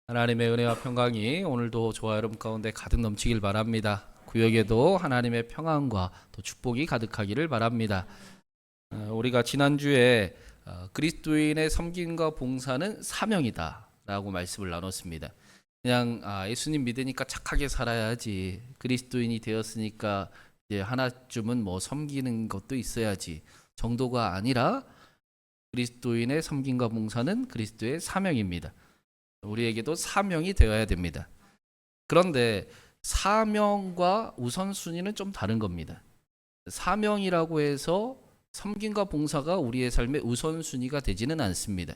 하나님의 은혜와 평강이 오늘도 저와 여러분 가운데 가득 넘치길 바랍니다. 구역에도 하나님의 평안과 또 축복이 가득하기를 바랍니다. 우리가 지난주에 그리스도인의 섬김과 봉사는 사명이다 라고 말씀을 나눴습니다. 그냥 예수님 믿으니까 착하게 살아야지, 그리스도인이 되었으니까 이제 하나쯤은 뭐 섬기는 것도 있어야지 정도가 아니라, 그리스도인의 섬김과 봉사는 그리스도의 사명입니다. 우리에게도 사명이 되어야 됩니다. 그런데 사명과 우선순위는 좀 다른 겁니다. 사명이라고 해서 섬김과 봉사가 우리의 삶의 우선순위가 되지는 않습니다.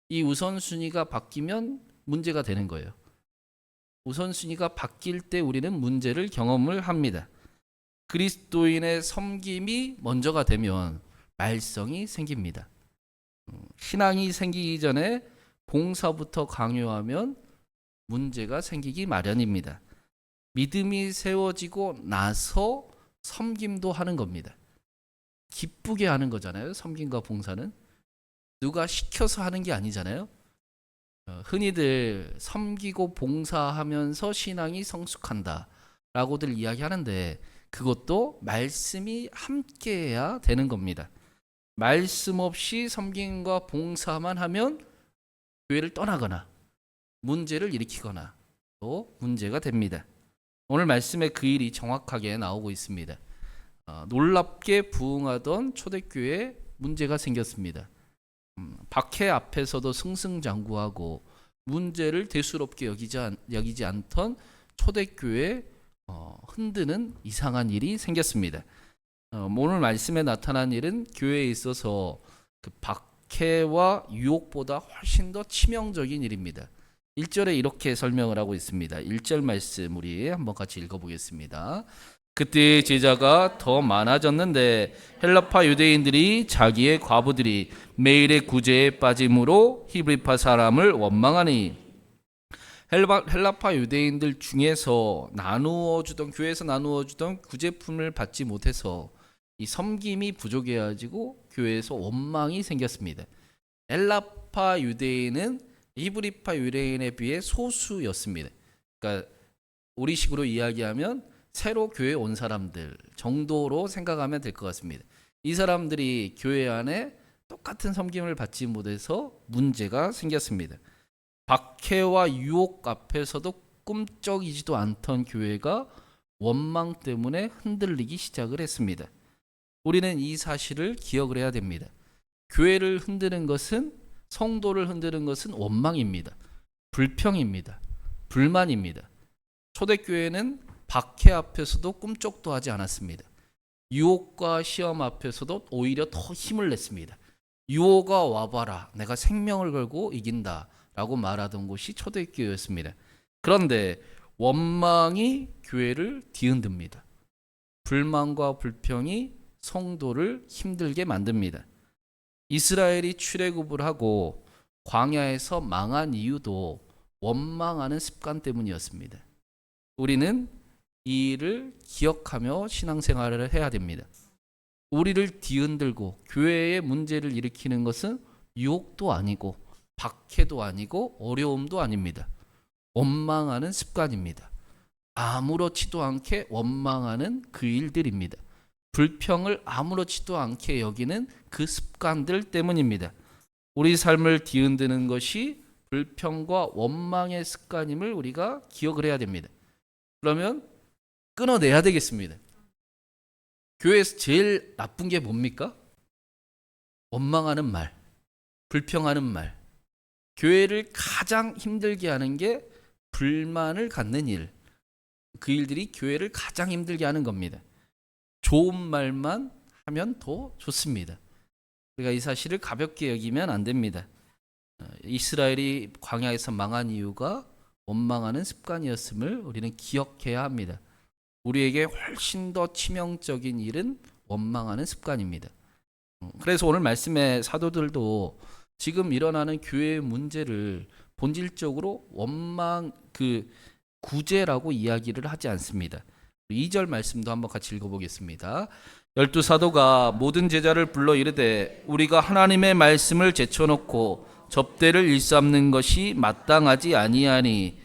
이 우선순위가 바뀌면 문제가 되는 거예요. 우선순위가 바뀔 때 우리는 문제를 경험을 합니다. 그리스도인의 섬김이 먼저가 되면 말썽이 생깁니다. 신앙이 생기기 전에 봉사부터 강요하면 문제가 생기기 마련입니다. 믿음이 세워지고 나서 섬김도 하는 겁니다. 기쁘게 하는 거잖아요. 섬김과 봉사는 누가 시켜서 하는 게 아니잖아요. 흔히들 섬기고 봉사하면서 신앙이 성숙한다 라고들 이야기하는데, 그것도 말씀이 함께해야 되는 겁니다. 말씀 없이 섬김과 봉사만 하면 교회를 떠나거나 문제를 일으키거나 또 문제가 됩니다. 오늘 말씀에 그 일이 정확하게 나오고 있습니다. 놀랍게 부흥하던 초대교회에 문제가 생겼습니다. 박해 앞에서도 승승장구하고 문제를 대수롭게 여기지 않던 초대교회에 흔드는 이상한 일이 생겼습니다. 오늘 말씀에 나타난 일은 교회에 있어서 그 박해와 유혹보다 훨씬 더 치명적인 일입니다. 1절에 이렇게 설명을 하고 있습니다. 1절 말씀 우리 한번 같이 읽어보겠습니다. 그때 제자가 더 많아졌는데 헬라파 유대인들이 자기의 과부들이 매일의 구제에 빠짐으로 히브리파 사람을 원망하니, 헬라파 유대인들 중에서 교회에서 나누어 주던 구제품을 받지 못해서 이 섬김이 부족해가지고 교회에서 원망이 생겼습니다. 헬라파 유대인은 히브리파 유대인에 비해 소수였습니다. 그러니까 우리식으로 이야기하면 새로 교회에 온 사람들 정도로 생각하면 될 것 같습니다. 이 사람들이 교회 안에 똑같은 섬김을 받지 못해서 문제가 생겼습니다. 박해와 유혹 앞에서도 꿈쩍이지도 않던 교회가 원망 때문에 흔들리기 시작을 했습니다. 우리는 이 사실을 기억을 해야 됩니다. 교회를 흔드는 것은, 성도를 흔드는 것은 원망입니다. 불평입니다. 불만입니다. 초대교회는 박해 앞에서도 꿈쩍도 하지 않았습니다. 유혹과 시험 앞에서도 오히려 더 힘을 냈습니다. 유혹아 와봐라, 내가 생명을 걸고 이긴다 라고 말하던 곳이 초대교회였습니다. 그런데 원망이 교회를 뒤흔듭니다. 불만과 불평이 성도를 힘들게 만듭니다. 이스라엘이 출애굽을 하고 광야에서 망한 이유도 원망하는 습관 때문이었습니다. 우리는 이 일을 기억하며 신앙생활을 해야 됩니다. 우리를 뒤흔들고 교회에 문제를 일으키는 것은 유혹도 아니고 박해도 아니고 어려움도 아닙니다. 원망하는 습관입니다. 아무렇지도 않게 원망하는 그 일들입니다. 불평을 아무렇지도 않게 여기는 그 습관들 때문입니다. 우리 삶을 뒤흔드는 것이 불평과 원망의 습관임을 우리가 기억을 해야 됩니다. 그러면 끊어내야 되겠습니다. 교회에서 제일 나쁜 게 뭡니까? 원망하는 말, 불평하는 말. 교회를 가장 힘들게 하는 게 불만을 갖는 일. 그 일들이 교회를 가장 힘들게 하는 겁니다. 좋은 말만 하면 더 좋습니다. 우리가 이 사실을 가볍게 여기면 안 됩니다. 이스라엘이 광야에서 망한 이유가 원망하는 습관이었음을 우리는 기억해야 합니다. 우리에게 훨씬 더 치명적인 일은 원망하는 습관입니다. 그래서 오늘 말씀의 사도들도 지금 일어나는 교회의 문제를 본질적으로 원망, 구제라고 이야기를 하지 않습니다. 2절 말씀도 한번 같이 읽어보겠습니다. 12 사도가 모든 제자를 불러 이르되 우리가 하나님의 말씀을 제쳐놓고 접대를 일삼는 것이 마땅하지 아니하니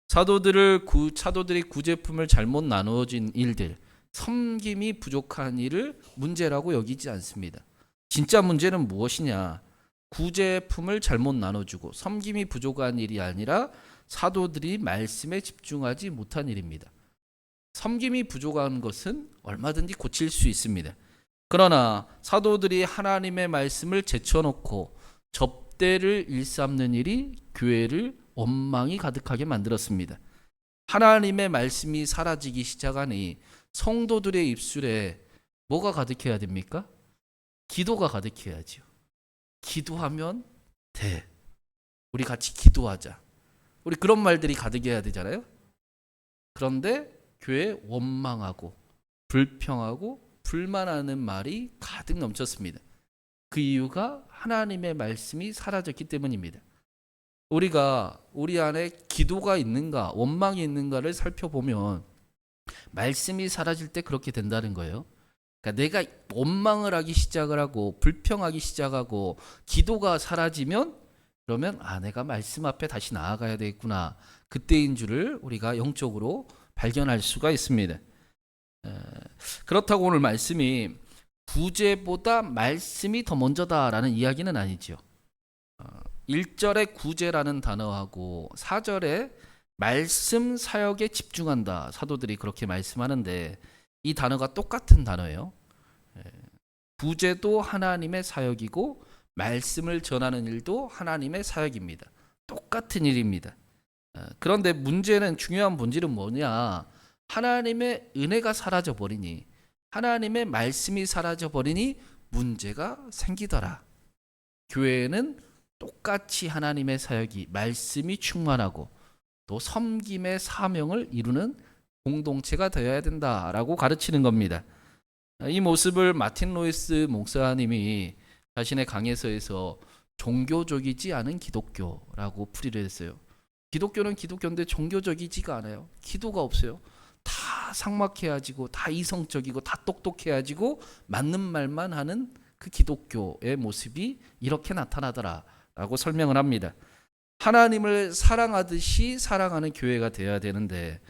사도들이 구제품을 잘못 나누어진 일들, 섬김이 부족한 일을 문제라고 여기지 않습니다. 진짜 문제는 무엇이냐? 구제품을 잘못 나눠주고 섬김이 부족한 일이 아니라 사도들이 말씀에 집중하지 못한 일입니다. 섬김이 부족한 것은 얼마든지 고칠 수 있습니다. 그러나 사도들이 하나님의 말씀을 제쳐놓고 접대를 일삼는 일이 교회를 원망이 가득하게 만들었습니다. 하나님의 말씀이 사라지기 시작하니 성도들의 입술에 뭐가 가득해야 됩니까? 기도가 가득해야죠. 기도하면 돼. 우리 같이 기도하자. 우리 그런 말들이 가득해야 되잖아요. 그런데 교회에 원망하고 불평하고 불만하는 말이 가득 넘쳤습니다. 그 이유가 하나님의 말씀이 사라졌기 때문입니다. 우리가 우리 안에 기도가 있는가, 원망이 있는가를 살펴보면 말씀이 사라질 때 그렇게 된다는 거예요. 그러니까 내가 원망을 하기 시작을 하고 불평하기 시작하고 기도가 사라지면 그러면 내가 말씀 앞에 다시 나아가야 되겠구나. 그때인 줄을 우리가 영적으로 발견할 수가 있습니다. 그렇다고 오늘 말씀이 구제보다 말씀이 더 먼저다라는 이야기는 아니죠. 1절에 구제라는 단어하고 4절에 말씀 사역에 집중한다. 사도들이 그렇게 말씀하는데 이 단어가 똑같은 단어예요. 구제도 하나님의 사역이고 말씀을 전하는 일도 하나님의 사역입니다. 똑같은 일입니다. 그런데 문제는 중요한 본질은 뭐냐? 하나님의 은혜가 사라져 버리니 하나님의 말씀이 사라져 버리니 문제가 생기더라. 교회에는 똑같이 하나님의 사역이 말씀이 충만하고 또 섬김의 사명을 이루는 공동체가 되어야 된다라고 가르치는 겁니다. 이 모습을 마틴 로이스 목사님이 자신의 강해서에서 종교적이지 않은 기독교라고 풀이를 했어요. 기독교는 기독교인데 종교적이지가 않아요. 기도가 없어요. 다 삭막해야지고 다 이성적이고 다 똑똑해야지고 맞는 말만 하는 그 기독교의 모습이 이렇게 나타나더라라고 설명을 합니다. 하나님을 사랑하듯이 사랑하는 교회가 되어야 되는데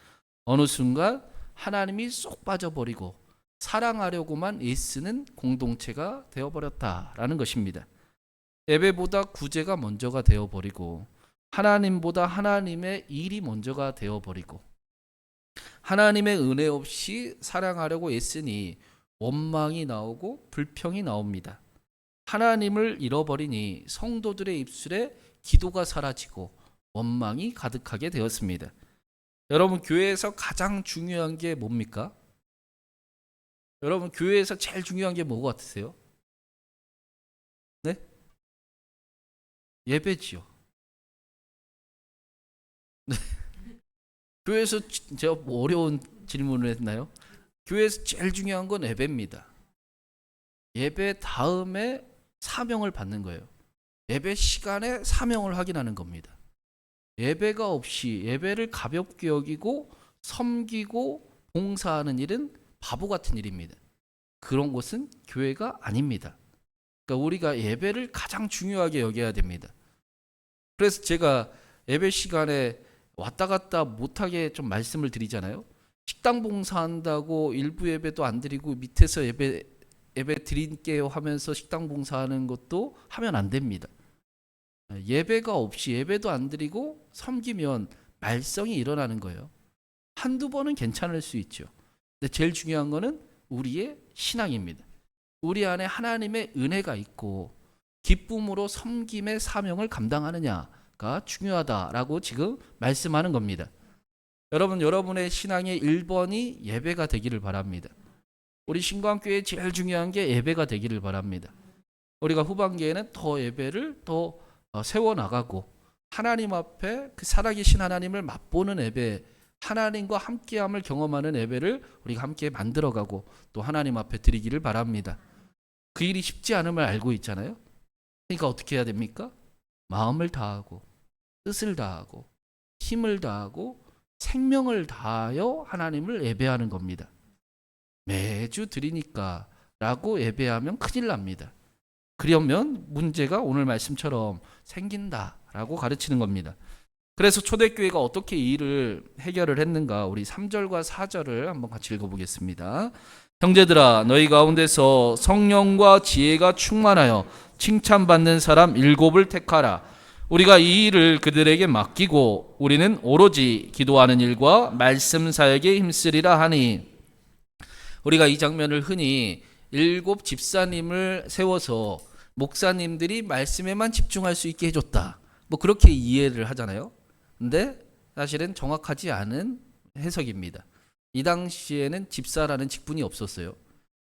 어느 순간 하나님이 쏙 빠져버리고 사랑하려고만 애쓰는 공동체가 되어버렸다라는 것입니다. 예배보다 구제가 먼저가 되어버리고 하나님보다 하나님의 일이 먼저가 되어버리고 하나님의 은혜 없이 사랑하려고 애쓰니 원망이 나오고 불평이 나옵니다. 하나님을 잃어버리니 성도들의 입술에 기도가 사라지고 원망이 가득하게 되었습니다. 여러분, 교회에서 가장 중요한 게 뭡니까? 여러분, 교회에서 제일 중요한 게 뭐 같으세요? 네? 예배지요. 네. 교회에서 제가 뭐 어려운 질문을 했나요? 교회에서 제일 중요한 건 예배입니다. 예배 다음에 사명을 받는 거예요. 예배 시간에 사명을 확인하는 겁니다. 예배가 없이 예배를 가볍게 여기고 섬기고 봉사하는 일은 바보 같은 일입니다. 그런 것은 교회가 아닙니다. 그러니까 우리가 예배를 가장 중요하게 여겨야 됩니다. 그래서 제가 예배 시간에 왔다 갔다 못하게 좀 말씀을 드리잖아요. 식당 봉사한다고 일부 예배도 안 드리고 밑에서 예배 드릴게요 하면서 식당 봉사하는 것도 하면 안 됩니다. 예배가 없이 예배도 안 드리고 섬기면 말썽이 일어나는 거예요. 한두 번은 괜찮을 수 있죠. 근데 제일 중요한 거는 우리의 신앙입니다. 우리 안에 하나님의 은혜가 있고 기쁨으로 섬김의 사명을 감당하느냐가 중요하다라고 지금 말씀하는 겁니다. 여러분, 여러분의 신앙의 1번이 예배가 되기를 바랍니다. 우리 신광교회에 제일 중요한 게 예배가 되기를 바랍니다. 우리가 후반기에는 더 예배를 더 세워나가고 하나님 앞에 그 살아계신 하나님을 맛보는 예배, 하나님과 함께함을 경험하는 예배를 우리가 함께 만들어가고 또 하나님 앞에 드리기를 바랍니다. 그 일이 쉽지 않음을 알고 있잖아요. 그러니까 어떻게 해야 됩니까? 마음을 다하고 뜻을 다하고 힘을 다하고 생명을 다하여 하나님을 예배하는 겁니다. 매주 드리니까 라고 예배하면 큰일 납니다. 그러면 문제가 오늘 말씀처럼 생긴다라고 가르치는 겁니다. 그래서 초대교회가 어떻게 이 일을 해결을 했는가, 우리 3절과 4절을 한번 같이 읽어보겠습니다. 형제들아, 너희 가운데서 성령과 지혜가 충만하여 칭찬받는 사람 7을 택하라. 우리가 이 일을 그들에게 맡기고 우리는 오로지 기도하는 일과 말씀 사역에 힘쓰리라 하니, 우리가 이 장면을 흔히 7 집사님을 세워서 목사님들이 말씀에만 집중할 수 있게 해줬다, 뭐 그렇게 이해를 하잖아요. 근데 사실은 정확하지 않은 해석입니다. 이 당시에는 집사라는 직분이 없었어요.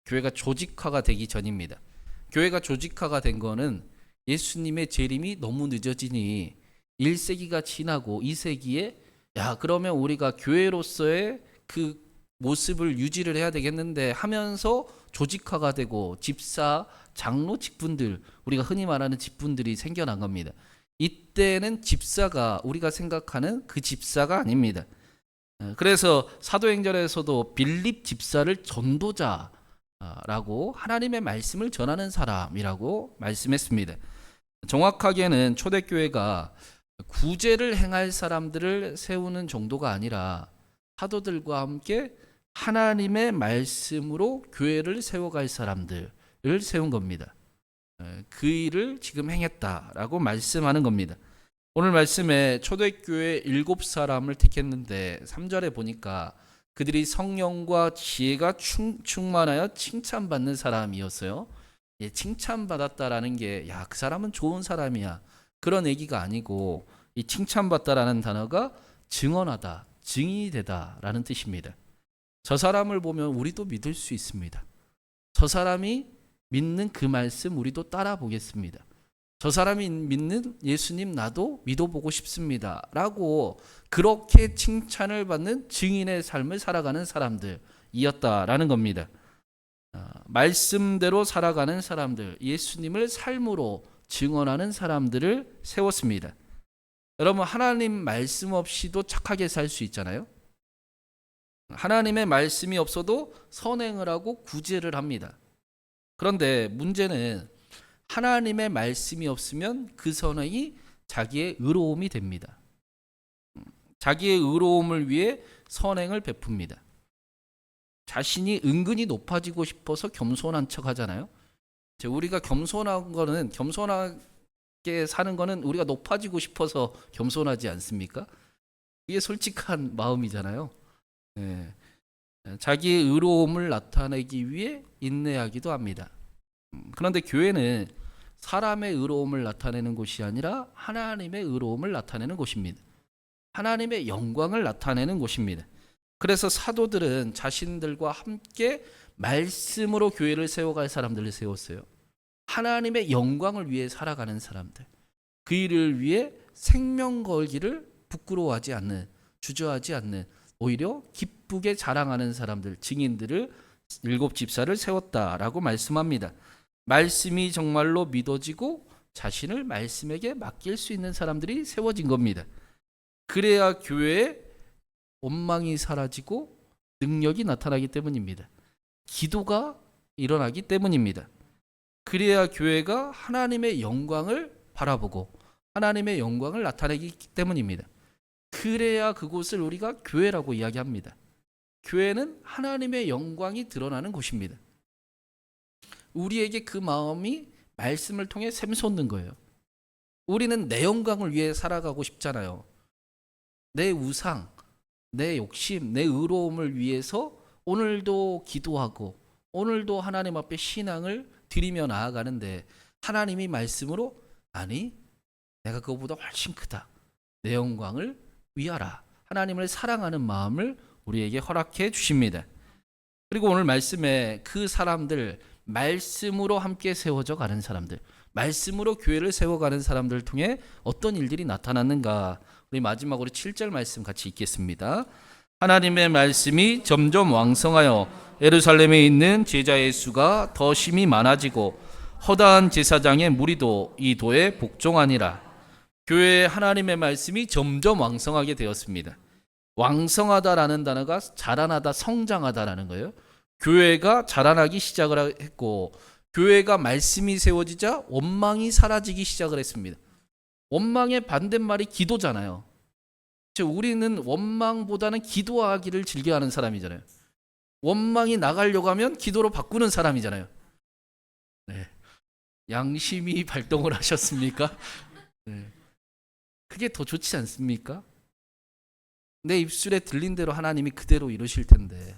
교회가 조직화가 되기 전입니다. 교회가 조직화가 된 거는 예수님의 재림이 너무 늦어지니 1세기가 지나고 2세기에 그러면 우리가 교회로서의 그 모습을 유지를 해야 되겠는데 하면서 조직화가 되고 집사, 장로 직분들, 우리가 흔히 말하는 직분들이 생겨난 겁니다. 이때는 집사가 우리가 생각하는 그 집사가 아닙니다. 그래서 사도행전에서도 빌립 집사를 전도자라고, 하나님의 말씀을 전하는 사람이라고 말씀했습니다. 정확하게는 초대교회가 구제를 행할 사람들을 세우는 정도가 아니라 사도들과 함께 하나님의 말씀으로 교회를 세워갈 사람들을 세운 겁니다. 그 일을 지금 행했다라고 말씀하는 겁니다. 오늘 말씀에 초대교회 7사람을 택했는데 3절에 보니까 그들이 성령과 지혜가 충만하여 칭찬받는 사람이었어요. 칭찬받았다라는 게 그 사람은 좋은 사람이야, 그런 얘기가 아니고, 이 칭찬받다라는 단어가 증언하다, 증인이 되다라는 뜻입니다. 저 사람을 보면 우리도 믿을 수 있습니다. 저 사람이 믿는 그 말씀 우리도 따라 보겠습니다. 저 사람이 믿는 예수님 나도 믿어보고 싶습니다 라고, 그렇게 칭찬을 받는 증인의 삶을 살아가는 사람들이었다라는 겁니다. 말씀대로 살아가는 사람들, 예수님을 삶으로 증언하는 사람들을 세웠습니다. 여러분, 하나님 말씀 없이도 착하게 살 수 있잖아요. 하나님의 말씀이 없어도 선행을 하고 구제를 합니다. 그런데 문제는 하나님의 말씀이 없으면 그 선행이 자기의 의로움이 됩니다. 자기의 의로움을 위해 선행을 베풉니다. 자신이 은근히 높아지고 싶어서 겸손한 척 하잖아요. 우리가 겸손한 거는, 겸손하게 사는 거는 우리가 높아지고 싶어서 겸손하지 않습니까? 이게 솔직한 마음이잖아요. 자기의 의로움을 나타내기 위해 인내하기도 합니다. 그런데 교회는 사람의 의로움을 나타내는 곳이 아니라 하나님의 의로움을 나타내는 곳입니다. 하나님의 영광을 나타내는 곳입니다. 그래서 사도들은 자신들과 함께 말씀으로 교회를 세워갈 사람들을 세웠어요. 하나님의 영광을 위해 살아가는 사람들, 그 일을 위해 생명 걸기를 부끄러워하지 않는, 주저하지 않는, 오히려 기쁘게 자랑하는 사람들, 증인들을 7 집사를 세웠다라고 말씀합니다. 말씀이 정말로 믿어지고 자신을 말씀에게 맡길 수 있는 사람들이 세워진 겁니다. 그래야 교회에 원망이 사라지고 능력이 나타나기 때문입니다. 기도가 일어나기 때문입니다. 그래야 교회가 하나님의 영광을 바라보고 하나님의 영광을 나타내기 때문입니다. 그래야 그곳을 우리가 교회라고 이야기합니다. 교회는 하나님의 영광이 드러나는 곳입니다. 우리에게 그 마음이 말씀을 통해 샘솟는 거예요. 우리는 내 영광을 위해 살아가고 싶잖아요. 내 우상, 내 욕심, 내 의로움을 위해서 오늘도 기도하고 오늘도 하나님 앞에 신앙을 드리며 나아가는데, 하나님이 말씀으로 아니, 내가 그거보다 훨씬 크다, 내 영광을 위하라, 하나님을 사랑하는 마음을 우리에게 허락해 주십니다. 그리고 오늘 말씀에 그 사람들, 말씀으로 함께 세워져 가는 사람들, 말씀으로 교회를 세워가는 사람들을 통해 어떤 일들이 나타났는가, 우리 마지막으로 7절 말씀 같이 읽겠습니다. 하나님의 말씀이 점점 왕성하여 예루살렘에 있는 제자의 수가 더 심히 많아지고 허다한 제사장의 무리도 이 도에 복종하니라. 교회에 하나님의 말씀이 점점 왕성하게 되었습니다. 왕성하다라는 단어가 자라나다, 성장하다라는 거예요. 교회가 자라나기 시작을 했고, 교회가 말씀이 세워지자 원망이 사라지기 시작을 했습니다. 원망의 반대말이 기도잖아요. 즉 우리는 원망보다는 기도하기를 즐겨하는 사람이잖아요. 원망이 나가려고 하면 기도로 바꾸는 사람이잖아요. 네. 양심이 발동을 하셨습니까? 네. 그게 더 좋지 않습니까? 내 입술에 들린 대로 하나님이 그대로 이루실 텐데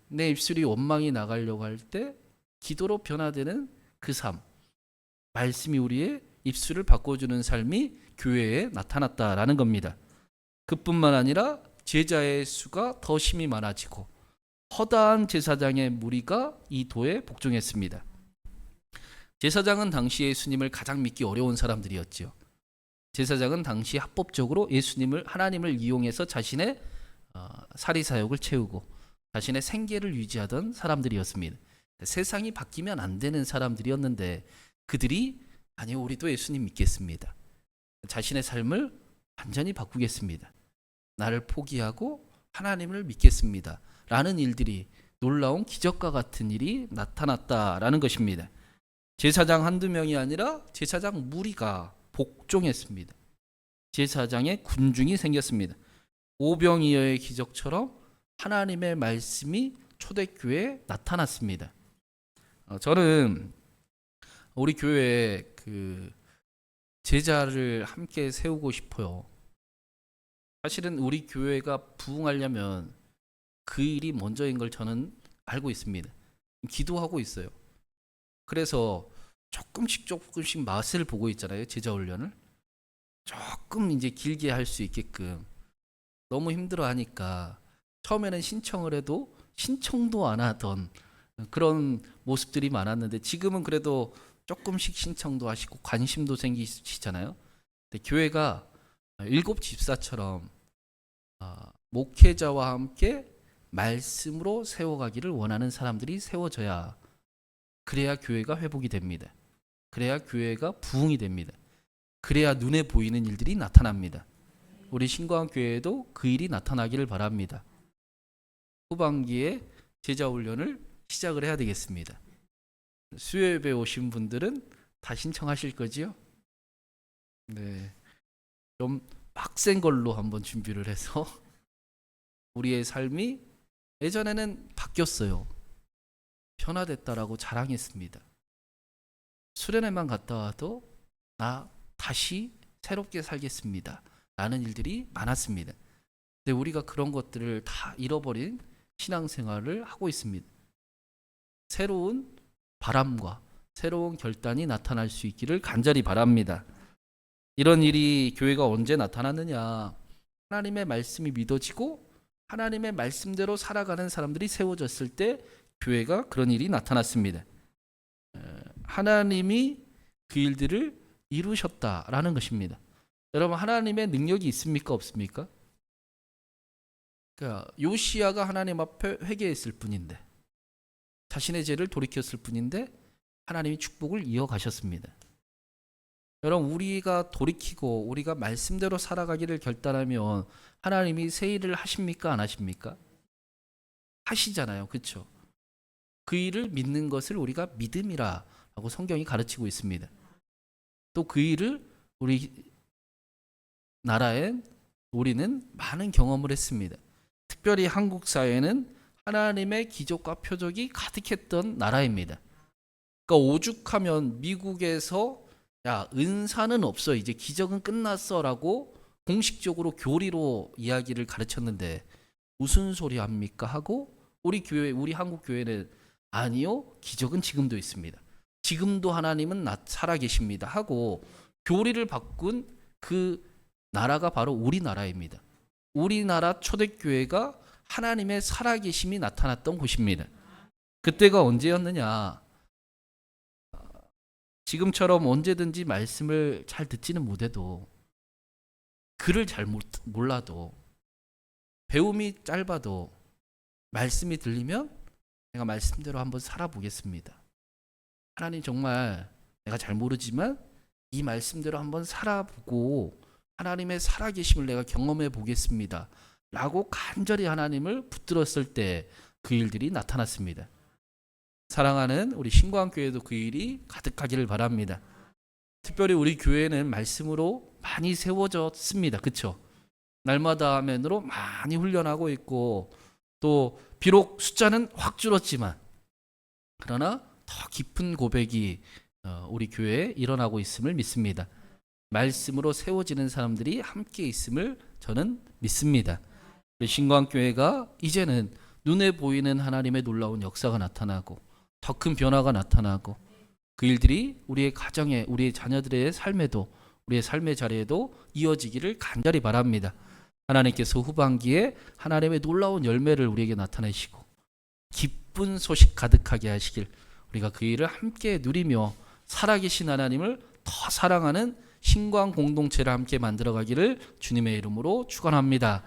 내 입술이 원망이 나가려고 할 때 기도로 변화되는 그 삶, 말씀이 우리의 입술을 바꿔주는 삶이 교회에 나타났다라는 겁니다. 그뿐만 아니라 제자의 수가 더 심히 많아지고 허다한 제사장의 무리가 이 도에 복종했습니다. 제사장은 당시 예수님을 가장 믿기 어려운 사람들이었지요. 제사장은 당시 합법적으로 예수님을 하나님을 이용해서 자신의 사리사욕을 채우고 자신의 생계를 유지하던 사람들이었습니다. 세상이 바뀌면 안 되는 사람들이었는데 그들이 아니요 우리도 예수님 믿겠습니다. 자신의 삶을 완전히 바꾸겠습니다. 나를 포기하고 하나님을 믿겠습니다. 라는 일들이 놀라운 기적과 같은 일이 나타났다라는 것입니다. 제사장 한두 명이 아니라 제사장 무리가 복종했습니다. 제사장의 군중이 생겼습니다. 오병이어의 기적처럼 하나님의 말씀이 초대교회에 나타났습니다. 저는 우리 교회에 그 제자를 함께 세우고 싶어요. 사실은 우리 교회가 부흥하려면 그 일이 먼저인 걸 저는 알고 있습니다. 기도하고 있어요. 그래서 조금씩 맛을 보고 있잖아요. 제자 훈련을. 조금 이제 길게 할 수 있게끔. 너무 힘들어 하니까 처음에는 신청을 해도 신청도 안 하던 그런 모습들이 많았는데 지금은 그래도 조금씩 신청도 하시고 관심도 생기시잖아요. 근데 교회가 일곱 집사처럼 목회자와 함께 말씀으로 세워가기를 원하는 사람들이 세워져야 그래야 교회가 회복이 됩니다. 그래야 교회가 부흥이 됩니다. 그래야 눈에 보이는 일들이 나타납니다. 우리 신광교회에도 그 일이 나타나기를 바랍니다. 후반기에 제자 훈련을 시작을 해야 되겠습니다. 수요예배 오신 분들은 다 신청하실 거지요? 네, 좀 빡센 걸로 한번 준비를 해서 우리의 삶이 예전에는 바뀌었어요. 변화됐다라고 자랑했습니다. 수련회만 갔다 와도 나 다시 새롭게 살겠습니다. 라는 일들이 많았습니다. 근데 우리가 그런 것들을 다 잃어버린 신앙생활을 하고 있습니다. 새로운 바람과 새로운 결단이 나타날 수 있기를 간절히 바랍니다. 이런 일이 교회가 언제 나타났느냐? 하나님의 말씀이 믿어지고 하나님의 말씀대로 살아가는 사람들이 세워졌을 때 교회가 그런 일이 나타났습니다. 하나님이 그 일들을 이루셨다라는 것입니다. 여러분 하나님의 능력이 있습니까 없습니까? 그러니까 요시야가 하나님 앞에 회개했을 뿐인데 자신의 죄를 돌이켰을 뿐인데 하나님이 축복을 이어가셨습니다. 여러분 우리가 돌이키고 우리가 말씀대로 살아가기를 결단하면 하나님이 새 일을 하십니까 안 하십니까? 하시잖아요. 그렇죠? 그 일을 믿는 것을 우리가 믿음이라고 성경이 가르치고 있습니다. 또 그 일을 우리 나라엔 우리는 많은 경험을 했습니다. 특별히 한국 사회는 하나님의 기적과 표적이 가득했던 나라입니다. 그러니까 오죽하면 미국에서 야 은사는 없어 이제 기적은 끝났어라고 공식적으로 교리로 이야기를 가르쳤는데 무슨 소리 합니까 하고 우리 교회 우리 한국 교회는 아니요 기적은 지금도 있습니다. 지금도 하나님은 살아계십니다 하고 교리를 바꾼 그 나라가 바로 우리나라입니다. 우리나라 초대교회가 하나님의 살아계심이 나타났던 곳입니다. 그때가 언제였느냐? 지금처럼 언제든지 말씀을 잘 듣지는 못해도 글을 잘 몰라도 배움이 짧아도 말씀이 들리면 내가 말씀대로 한번 살아보겠습니다. 하나님 정말 내가 잘 모르지만 이 말씀대로 한번 살아보고 하나님의 살아계심을 내가 경험해 보겠습니다. 라고 간절히 하나님을 붙들었을 때 그 일들이 나타났습니다. 사랑하는 우리 신광교회도 그 일이 가득하기를 바랍니다. 특별히 우리 교회는 말씀으로 많이 세워졌습니다. 그렇죠? 날마다 아멘으로 많이 훈련하고 있고, 또 비록 숫자는 확 줄었지만 그러나 더 깊은 고백이 우리 교회에 일어나고 있음을 믿습니다. 말씀으로 세워지는 사람들이 함께 있음을 저는 믿습니다. 우리 신광교회가 이제는 눈에 보이는 하나님의 놀라운 역사가 나타나고 더 큰 변화가 나타나고 그 일들이 우리의 가정에, 우리의 자녀들의 삶에도, 우리의 삶의 자리에도 이어지기를 간절히 바랍니다. 하나님께서 후반기에 하나님의 놀라운 열매를 우리에게 나타내시고 기쁜 소식 가득하게 하시길, 우리가 그 일을 함께 누리며 살아계신 하나님을 더 사랑하는 신광 공동체를 함께 만들어가기를 주님의 이름으로 축원합니다.